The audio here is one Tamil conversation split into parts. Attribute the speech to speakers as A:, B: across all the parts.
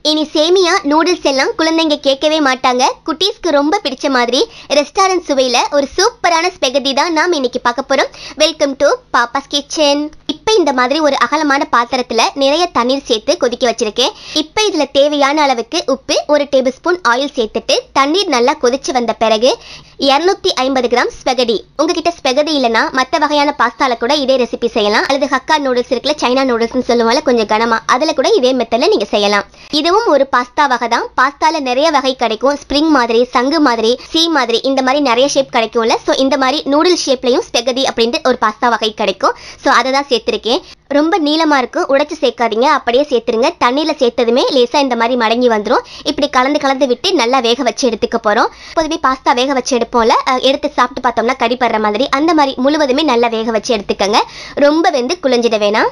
A: இனி சேமியா நூடுல்ஸ் எல்லாம் குழந்தைங்க கேட்கவே மாட்டாங்க. குட்டீஸ்க்கு ரொம்ப பிடிச்ச மாதிரி ரெஸ்டாரண்ட் சுவையில ஒரு சூப்பரான ஸ்பெகதி தான் நாம் இன்னைக்கு பார்க்க போறோம். Welcome to papa's kitchen. இப்போ இந்த மாதிரி ஒரு அகலமான பாத்திரத்துல நிறைய தண்ணீர் சேர்த்து கொதிக்க வச்சிருக்கேன். இப்போ இதுல தேவையான அளவுக்கு உப்பு, 1 டேபிள் ஸ்பூன் ஆயில் சேர்த்துட்டு தண்ணீர் நல்லா கொதிச்சு வந்த பிறகு 250 கிராம் ஸ்பெகடி. உங்ககிட்ட ஸ்பெகடி இல்லைன்னா மற்ற வகையான பாஸ்தால கூட இதே ரெசிபி செய்யலாம். அல்லது ஹக்கா நூடுல்ஸ் இருக்குல்ல, சைனா நூடுல்ஸ்னு சொல்லுவாங்க கொஞ்சம் கனமா, அதுல கூட இதே மெத்தட்ல நீங்க செய்யலாம். இதுவும் ஒரு பாஸ்தா வகை தான். பாஸ்தால நிறைய வகை கிடைக்கும். ஸ்ப்ரிங் மாதிரி, சங்கு மாதிரி, சி மாதிரி, இந்த மாதிரி நிறைய ஷேப் கிடைக்கும்ல. ஸோ இந்த மாதிரி நூடுல் ஷேப்லையும் ஸ்பெகடி அப்படின்ட்டு ஒரு பாஸ்தா வகை கிடைக்கும். ஸோ அதை தான் சேர்த்திருக்கேன். ரொம்ப நீளமா இருக்கும், உடைச்சு சேர்க்காதீங்க, அப்படியே சேர்த்துருங்க. தண்ணியில சேர்த்ததுமே லேசா இந்த மாதிரி மடங்கி வந்துடும். இப்படி கலந்து விட்டு நல்லா வேக வச்சு எடுத்துக்க போறோம். பொதுவே பாஸ்தா வேக வச்சு எடுப்போம்ல, எடுத்து சாப்பிட்டு பார்த்தோம்னா கடிப்படுற மாதிரி, அந்த மாதிரி முழுவதுமே நல்லா வேக வச்சு எடுத்துக்கங்க. ரொம்ப வெந்து குழஞ்சிட வேணாம்.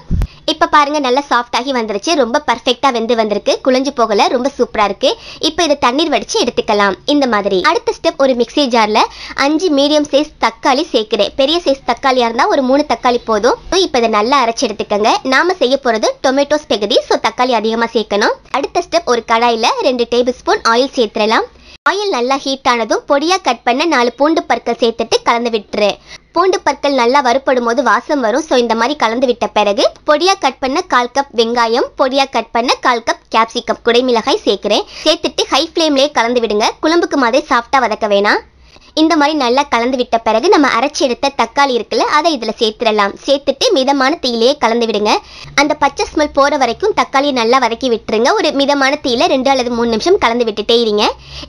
A: இப்போ பாருங்க நல்லா சாஃப்ட் ஆகி வந்துருச்சு. ரொம்ப பர்ஃபெக்டா வெந்து வந்திருக்கு, குழஞ்சு போகல, ரொம்ப சூப்பரா இருக்கு. இப்போ இதை தண்ணீர் வடிச்சு எடுத்துக்கலாம். இந்த மாதிரி அடுத்த ஸ்டெப், ஒரு மிக்ஸி ஜார்ல 5 மீடியம் சைஸ் தக்காளி சேர்க்கிறேன். பெரிய சைஸ் தக்காளியா இருந்தா ஒரு 3 தக்காளி போதும். இப்போ இதை நல்லா அரைச்சு எடுத்துக்கங்க. நாம செய்ய போறது டொமேட்டோ ஸ்பெகதி, ஸோ தக்காளி அதிகமா சேர்க்கணும். அடுத்த ஸ்டெப், ஒரு கடாயில 2 டேபிள் ஸ்பூன் ஆயில் சேர்த்துடலாம். ஆயில் நல்லா ஹீட் ஆனதும் பொடியா கட் பண்ண 4 பூண்டு பற்கள் சேர்த்துட்டு கலந்து விட்டுரு. பூண்டு பற்கள் நல்லா வறுப்படும் போது வாசம் வரும். ஸோ இந்த மாதிரி கலந்து விட்ட பிறகு பொடியா கட் பண்ண 1/4 கப் வெங்காயம், பொடியா கட் பண்ண 1/4 கப் கேப்சிகம், குடைமிளகாய் சேர்க்கிறேன். சேர்த்துட்டு ஹை ஃப்ளேம்லேயே கலந்து விடுங்க. குழம்புக்கு மாதிரி சாஃப்டா வதக்க வேணாம். இந்த மாதிரி நல்லா கலந்து விட்ட பிறகு நம்ம அரைச்சி எடுத்த தக்காளி இருக்குல்ல, அதை இதில் சேர்த்துடலாம். சேர்த்துட்டு மிதமான தீயிலேயே கலந்து விடுங்க. அந்த பச்சை ஸ்மெல் போகிற வரைக்கும் தக்காளியை நல்லா வதக்கி விட்டுருங்க. ஒரு மிதமான தீயில 2 அல்லது 3 நிமிஷம் கலந்து விட்டுட்டே இருங்க.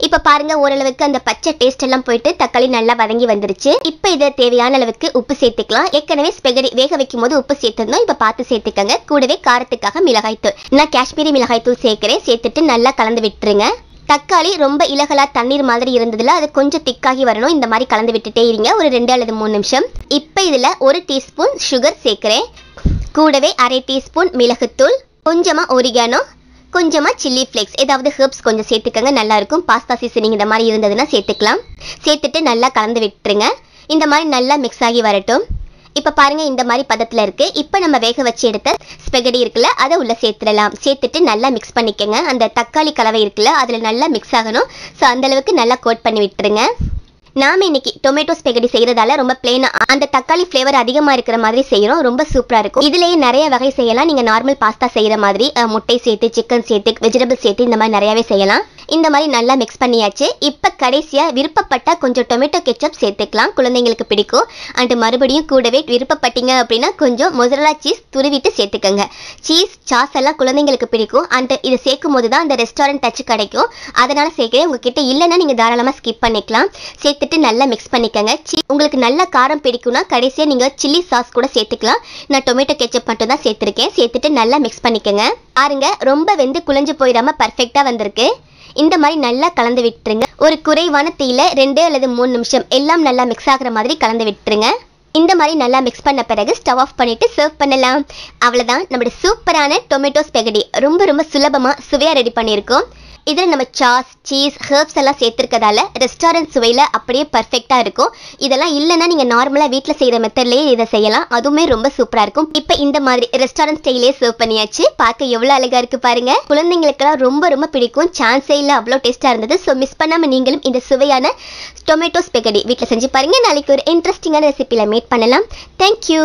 A: இப்போ பாருங்க ஓரளவுக்கு அந்த பச்சை டேஸ்ட் எல்லாம் போயிட்டு தக்காளி நல்லா வதங்கி வந்துருச்சு. இப்போ இதை தேவையான அளவுக்கு உப்பு சேர்த்துக்கலாம். ஏற்கனவே ஸ்பெகடி வேக வைக்கும் போது உப்பு சேர்த்துருந்தோம், இப்போ பார்த்து சேர்த்துக்கங்க. கூடவே காரத்துக்காக மிளகாய்த்தூள், நான் காஷ்மீரி மிளகாய்த்தூள் சேர்க்கிறேன். சேர்த்துட்டு நல்லா கலந்து விட்டுருங்க. தக்காளி ரொம்ப இலகலா தண்ணீர் மாதிரி இருந்ததுல அது கொஞ்சம் திக்காகி வரணும். இந்த மாதிரி கலந்து விட்டுட்டே இருங்க ஒரு 2 அல்லது 3 நிமிஷம். இப்போ இதில் 1 டீஸ்பூன் சுகர் சேர்க்கிறேன். கூடவே 1/2 டீஸ்பூன் மிளகுத்தூள், கொஞ்சமா ஒரிகானோ, கொஞ்சமா சில்லி ஃப்ளேக்ஸ், ஏதாவது ஹெர்ப்ஸ் கொஞ்சம் சேர்த்துக்கங்க, நல்லா இருக்கும். பாஸ்தா சீசனிங் இந்த மாதிரி இருந்ததுன்னா சேர்த்துக்கலாம். சேர்த்துட்டு நல்லா கலந்து விட்டுருங்க. இந்த மாதிரி நல்லா மிக்ஸ் ஆகி வரட்டும். இப்போ பாருங்க இந்த மாதிரி பதத்தில் இருக்கு. இப்போ நம்ம வேக வச்சு எடுத்த ஸ்பெகடி இருக்குல்ல, அதை உள்ள சேர்த்துடலாம். சேர்த்துட்டு நல்லா மிக்ஸ் பண்ணிக்கங்க. அந்த தக்காளி கலவை இருக்குல்ல, அதில் நல்லா மிக்ஸ் ஆகணும். ஸோ அந்த அளவுக்கு நல்லா கோட் பண்ணி விட்டுருங்க. நாம இன்னைக்கு டொமேட்டோ ஸ்பெகடி செய்யறதால ரொம்ப பிளேனா அந்த தக்காளி ஃப்ளேவர் அதிகமா இருக்கிற மாதிரி செய்யறோம். ரொம்ப சூப்பரா இருக்கும். இதுலயே நிறைய வகை செய்யலாம். நீங்க நார்மல் பாஸ்தா செய்யற மாதிரி முட்டை சேர்த்து, சிக்கன் சேர்த்து, வெஜிடபிள் சேர்த்து இந்த மாதிரி நிறையவே செய்யலாம். இந்த மாதிரி நல்லா மிக்ஸ் பண்ணியாச்சு. இப்போ கடைசியா விருப்பப்பட்டா கொஞ்சம் டொமேட்டோ கெச்சப் சேர்த்துக்கலாம், குழந்தைங்களுக்கு பிடிக்கும். அண்ட் மறுபடியும் கூடவே விருப்பப்பட்டீங்க அப்படின்னா கொஞ்சம் மொசரல்லா சீஸ் துருவிட்டு சேர்த்துக்கங்க. சீஸ் சாஸ் எல்லாம் குழந்தைங்களுக்கு பிடிக்கும். அந்த இதை சேர்க்கும் போது தான் அந்த ரெஸ்டாரண்ட் டச் கிடைக்கும். அதனால சேர்க்கிறேன். உங்ககிட்ட இல்லைன்னா நீங்க தாராளமா ஸ்கிப் பண்ணிக்கலாம். சேர்த்துட்டு நல்லா மிக்ஸ் பண்ணிக்கங்க. உங்களுக்கு நல்ல காரம் பிடிக்கும்னா கடைசியா நீங்க சில்லி சாஸ் கூட சேர்த்துக்கலாம். நான் டொமேட்டோ கெச்சப் மட்டும் தான் சேர்த்திருக்கேன். சேர்த்துட்டு நல்லா மிக்ஸ் பண்ணிக்கங்க. பாருங்க ரொம்ப வெந்து குழஞ்சு போயிடாம பர்ஃபெக்டா வந்திருக்கு. இந்த மாதிரி நல்லா கலந்து விட்டுருங்க. ஒரு குறைவான தீயில 2 அல்லது 3 நிமிஷம் எல்லாம் நல்லா மிக்ஸ் ஆகுற மாதிரி கலந்து விட்டுருங்க. இந்த மாதிரி நல்லா மிக்ஸ் பண்ண பிறகு ஸ்டவ் ஆஃப் பண்ணிட்டு சர்வ் பண்ணலாம். அவ்வளவுதான், நம்மளோட சூப்பரான டொமேட்டோ ஸ்பெகடி ரொம்ப சுலபமா சுவையா ரெடி பண்ணியிருக்கோம். இதில் நம்ம சாஸ், சீஸ், ஹெர்ப்ஸ் எல்லாம் சேர்த்துருக்கதால ரெஸ்டாரண்ட் சுவையில் அப்படியே பர்ஃபெக்டாக இருக்கும். இதெல்லாம் இல்லைன்னா நீங்கள் நார்மலாக வீட்டில் செய்கிற மெத்தட்லேயே இதை செய்யலாம். அதுவுமே ரொம்ப சூப்பராக இருக்கும். இப்போ இந்த மாதிரி ரெஸ்டாரண்ட் ஸ்டைலே சர்வ் பண்ணியாச்சு. பார்க்க எவ்வளோ அழகாக இருக்குது பாருங்க. குழந்தைங்களுக்கெல்லாம் ரொம்ப பிடிக்கும். சான்ஸே இல்லை, அவ்வளோ டேஸ்ட்டாக இருந்தது. ஸோ மிஸ் பண்ணாமல் நீங்களும் இந்த சுவையான டொமேட்டோ ஸ்பெகடி வீட்டில் செஞ்சு பாருங்கள். நாளைக்கு ஒரு இன்ட்ரெஸ்டிங்கான ரெசிபியில் மீட் பண்ணலாம். தேங்க்யூ.